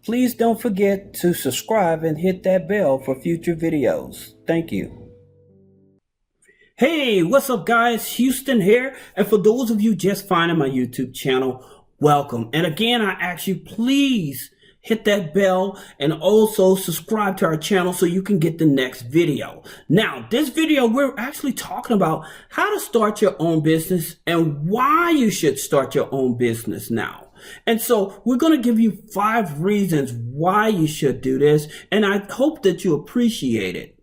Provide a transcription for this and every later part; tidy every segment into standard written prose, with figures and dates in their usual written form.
Please don't forget to subscribe and hit that bell for future videos. Thank you. Hey, what's up guys? Houston here. And for those of you just finding my YouTube channel, welcome. And again, I ask you, please hit that bell and also subscribe to our channel so you can get the next video. Now, this video, we're actually talking about how to start your own business and why you should start your own business now. And so we're going to give you 5 reasons why you should do this. And I hope that you appreciate it.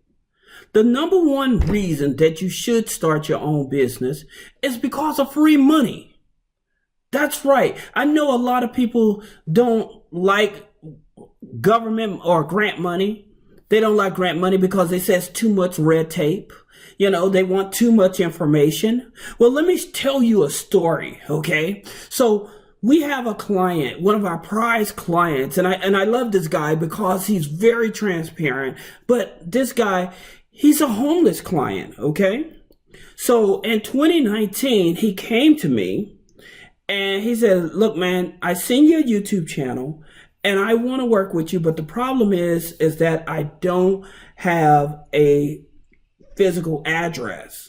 The number one reason that you should start your own business is because of free money. That's right. I know a lot of people don't like government or grant money. They don't like grant money because they say it's too much red tape. You know, they want too much information. Well, let me tell you a story, okay? So we have a client, one of our prized clients, and I love this guy because he's very transparent. But this guy, he's a homeless client, okay? So in 2019, he came to me and he said, look, man, I seen your YouTube channel and I want to work with you. But the problem is that I don't have a physical address.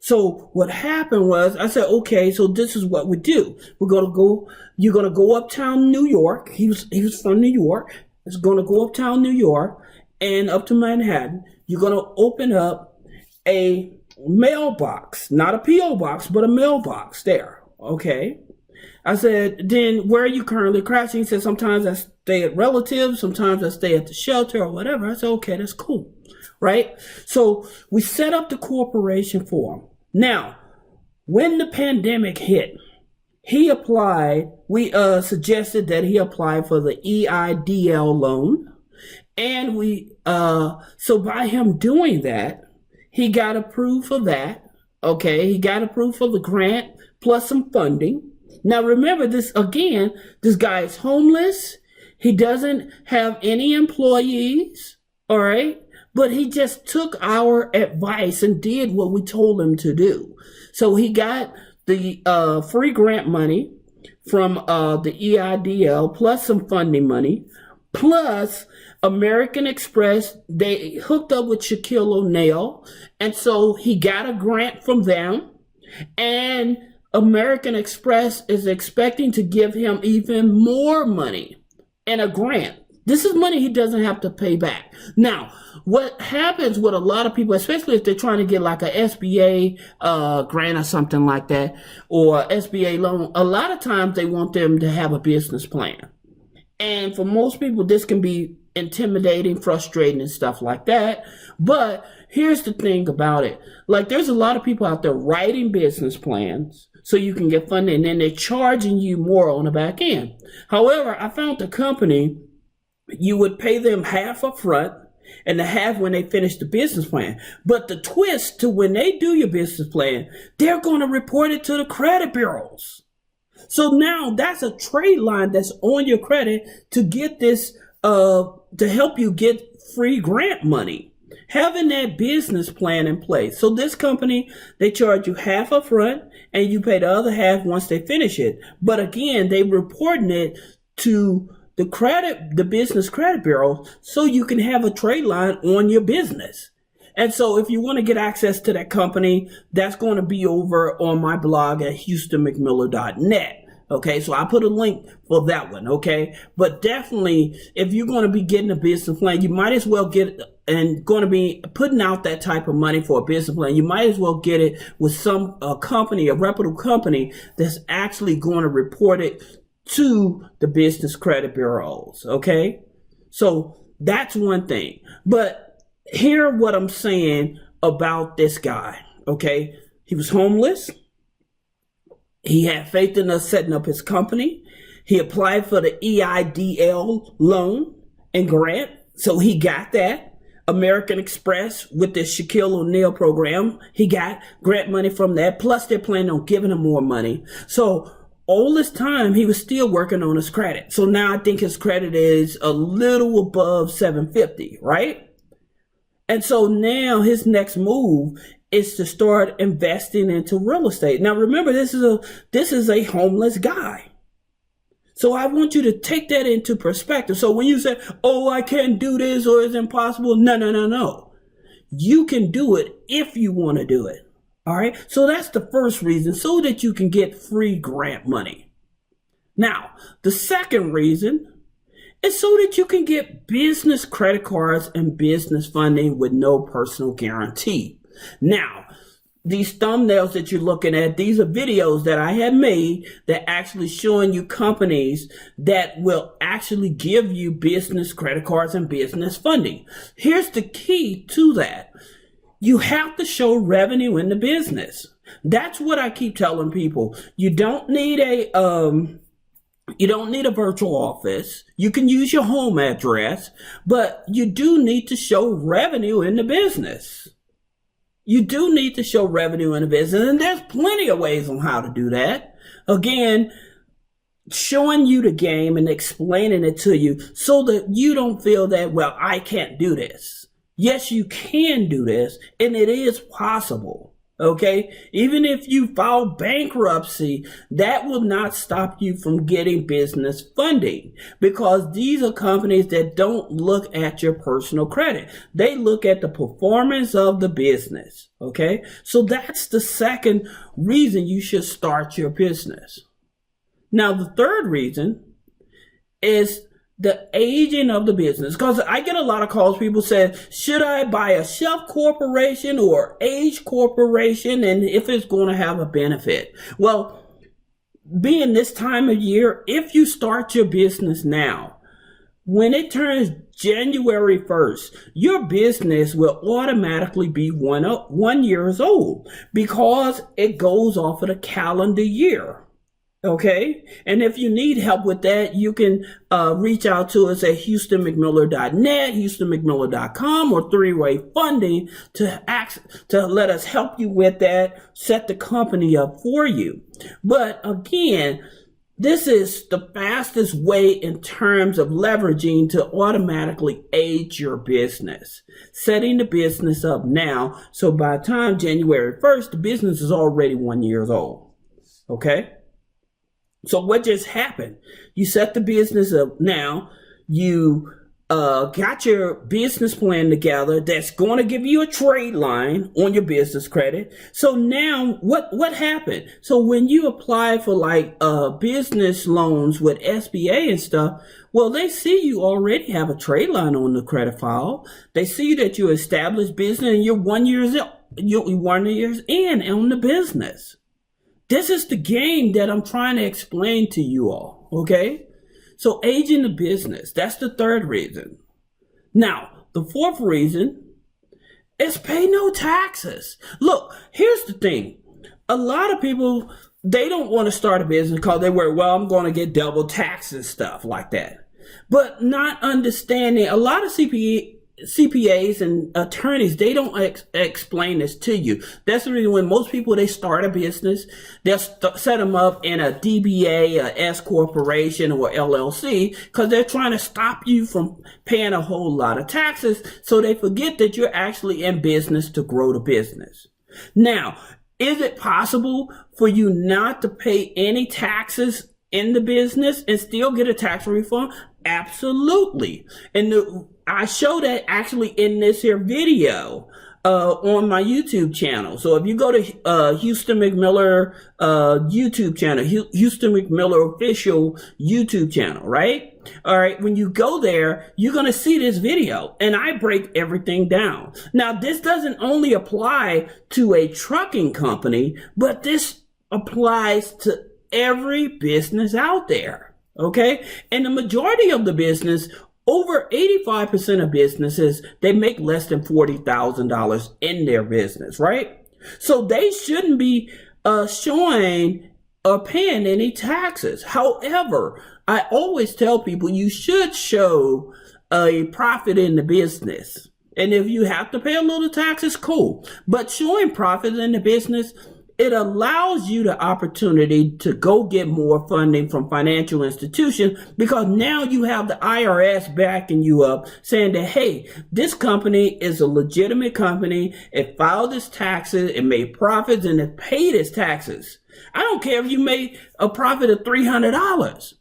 So what happened was I said, okay, so this is what we do. You're going to go uptown New York. He was from New York. He's going to go uptown New York and up to Manhattan. You're going to open up a mailbox, not a P.O. box, but a mailbox there. Okay. I said, then where are you currently crashing? He said, sometimes I stay at relatives. Sometimes I stay at the shelter or whatever. I said, okay, that's cool. Right. So we set up the corporation for him. Now, when the pandemic hit, he applied. We suggested that he apply for the EIDL loan. And so by him doing that, he got approved for that. Okay. He got approved for the grant plus some funding. Now, remember this again, this guy is homeless. He doesn't have any employees. All right. But he just took our advice and did what we told him to do. So he got the free grant money from the EIDL plus some funding money, plus American Express. They hooked up with Shaquille O'Neal. And so he got a grant from them. And American Express is expecting to give him even more money and a grant. This is money he doesn't have to pay back. Now, what happens with a lot of people, especially if they're trying to get like a SBA grant or something like that, or SBA loan, a lot of times they want them to have a business plan. And for most people, this can be intimidating, frustrating, and stuff like that. But here's the thing about it. Like, there's a lot of people out there writing business plans so you can get funding, and then they're charging you more on the back end. However, I found a company, you would pay them half up front and the half when they finish the business plan. But the twist to when they do your business plan, they're going to report it to the credit bureaus. So now that's a trade line that's on your credit to get this, to help you get free grant money. Having that business plan in place. So this company, they charge you half up front and you pay the other half once they finish it. But again, they reporting it to the business credit bureau so you can have a trade line on your business. And so if you want to get access to that company, that's going to be over on my blog at HOUSTONMCMILLER.net. Okay, so I put a link for that one. Okay, but definitely if you're going to be getting a business plan, you might as well get and going to be putting out that type of money for a business plan. You might as well get it with some company, a reputable company that's actually going to report it to the business credit bureaus. Okay, so that's one thing. But hear what I'm saying about this guy. Okay, he was homeless. He had faith in us setting up his company. He applied for the EIDL loan and grant, so he got that. American Express with the Shaquille O'Neal program, he got grant money from that. Plus, they're planning on giving him more money. So all this time, he was still working on his credit. So now I think his credit is a little above 750, right? And so now his next move is to start investing into real estate. Now remember, this is a homeless guy. So I want you to take that into perspective. So when you say, oh, I can't do this or it's impossible. No. You can do it if you want to do it. All right. So that's the first reason, so that you can get free grant money. Now, the second reason is so that you can get business credit cards and business funding with no personal guarantee. Now, these thumbnails that you're looking at, these are videos that I have made that actually showing you companies that will actually give you business credit cards and business funding. Here's the key to that. You have to show revenue in the business. That's what I keep telling people. You don't need a virtual office. You can use your home address, but you do need to show revenue in the business. You do need to show revenue in the business, and there's plenty of ways on how to do that. Again, showing you the game and explaining it to you so that you don't feel that, well, I can't do this. Yes, you can do this, and it is possible. Okay, even if you file bankruptcy, that will not stop you from getting business funding, because these are companies that don't look at your personal credit. They look at the performance of the business. Okay, so that's the second reason you should start your business. Now, the third reason is the aging of the business, because I get a lot of calls. People say, should I buy a shelf corporation or age corporation, and if it's going to have a benefit? Well, being this time of year, if you start your business now, when it turns January 1st, your business will automatically be 1 year old, because it goes off of the calendar year. Okay, and if you need help with that, you can reach out to us at HOUSTONMCMILLER.net, HOUSTONMCMILLER.com, or three-way funding to let us help you with that, set the company up for you. But again, this is the fastest way in terms of leveraging to automatically age your business. Setting the business up now, so by the time January 1st, the business is already 1 year old. Okay? So what just happened? You set the business up now. You got your business plan together that's going to give you a trade line on your business credit. So now what happened? So when you apply for like business loans with SBA and stuff, well, they see you already have a trade line on the credit file. They see that you established business and you're 1 year in on the business. This is the game that I'm trying to explain to you all, okay? So aging the business, that's the third reason. Now, the fourth reason is pay no taxes. Look, here's the thing. A lot of people, they don't want to start a business because they worry, well, I'm going to get double taxes, stuff like that. But not understanding, a lot of CPAs and attorneys, they don't explain this to you. That's the reason when most people, they start a business, they'll set them up in a DBA, a S corporation, or LLC, because they're trying to stop you from paying a whole lot of taxes, so they forget that you're actually in business to grow the business. Now, is it possible for you not to pay any taxes in the business and still get a tax refund? Absolutely. And I show that actually in this here video on my YouTube channel. So if you go to Houston McMiller YouTube channel, Houston McMiller official YouTube channel, right? All right, when you go there, you're going to see this video, and I break everything down. Now, this doesn't only apply to a trucking company, but this applies to every business out there, okay? And the majority of the business, over 85% of businesses, they make less than $40,000 in their business, right? So they shouldn't be showing or paying any taxes. However, I always tell people you should show a profit in the business. And if you have to pay a little taxes, cool. But showing profit in the business, it allows you the opportunity to go get more funding from financial institutions, because now you have the IRS backing you up, saying that, hey, this company is a legitimate company. It filed its taxes, it made profits, and it paid its taxes. I don't care if you made a profit of $300.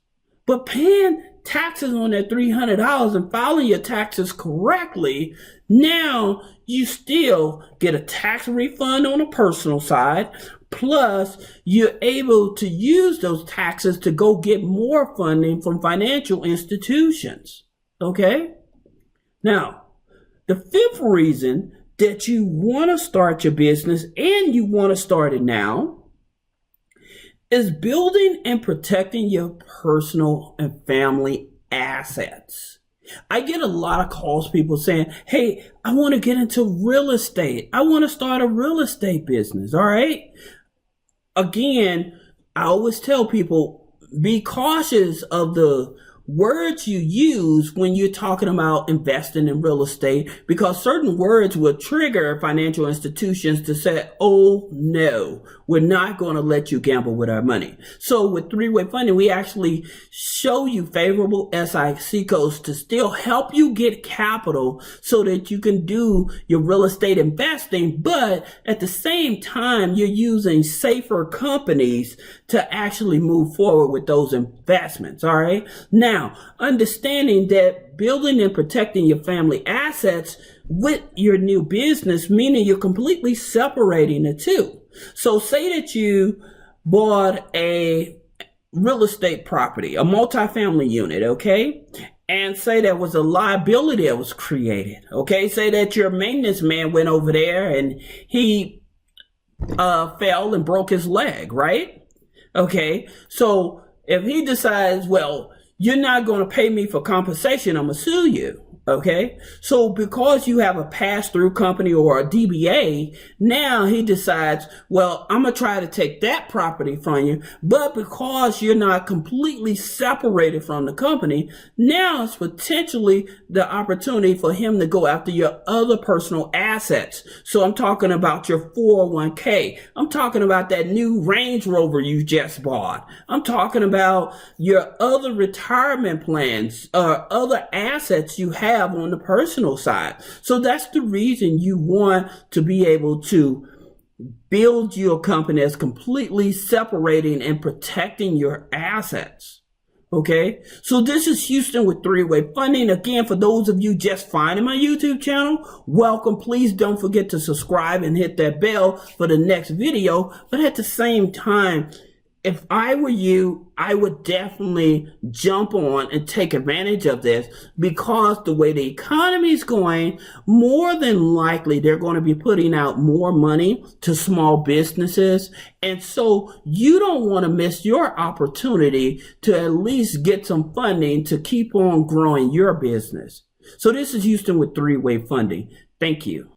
But paying taxes on that $300 and filing your taxes correctly, now you still get a tax refund on the personal side, plus you're able to use those taxes to go get more funding from financial institutions. Okay? Now, the fifth reason that you want to start your business, and you want to start it now, is building and protecting your personal and family assets. I get a lot of calls, people saying, hey, I want to get into real estate. I want to start a real estate business. All right. Again, I always tell people, be cautious of the words you use when you're talking about investing in real estate, because certain words will trigger financial institutions to say, oh no, we're not going to let you gamble with our money. So with three-way funding, we actually show you favorable SIC codes to still help you get capital so that you can do your real estate investing, but at the same time, you're using safer companies to actually move forward with those investments. All right. Now, understanding that building and protecting your family assets with your new business, meaning you're completely separating the two. So say that you bought a real estate property, a multifamily unit, okay? And say there was a liability that was created, okay? Say that your maintenance man went over there and he fell and broke his leg, right? Okay, so if he decides, well, you're not going to pay me for compensation, I'm going to sue you. Okay. So because you have a pass-through company or a DBA, now he decides, well, I'm going to try to take that property from you. But because you're not completely separated from the company, now it's potentially the opportunity for him to go after your other personal assets. So I'm talking about your 401k. I'm talking about that new Range Rover you just bought. I'm talking about your other retirement plans or other assets you have on the personal side. So that's the reason you want to be able to build your company as completely separating and protecting your assets. Okay, so this is Houston with three-way funding. Again, for those of you just finding my YouTube channel, welcome. Please don't forget to subscribe and hit that bell for the next video. But at the same time, if I were you, I would definitely jump on and take advantage of this, because the way the economy is going, more than likely they're going to be putting out more money to small businesses. And so you don't want to miss your opportunity to at least get some funding to keep on growing your business. So this is Houston with three-way funding. Thank you.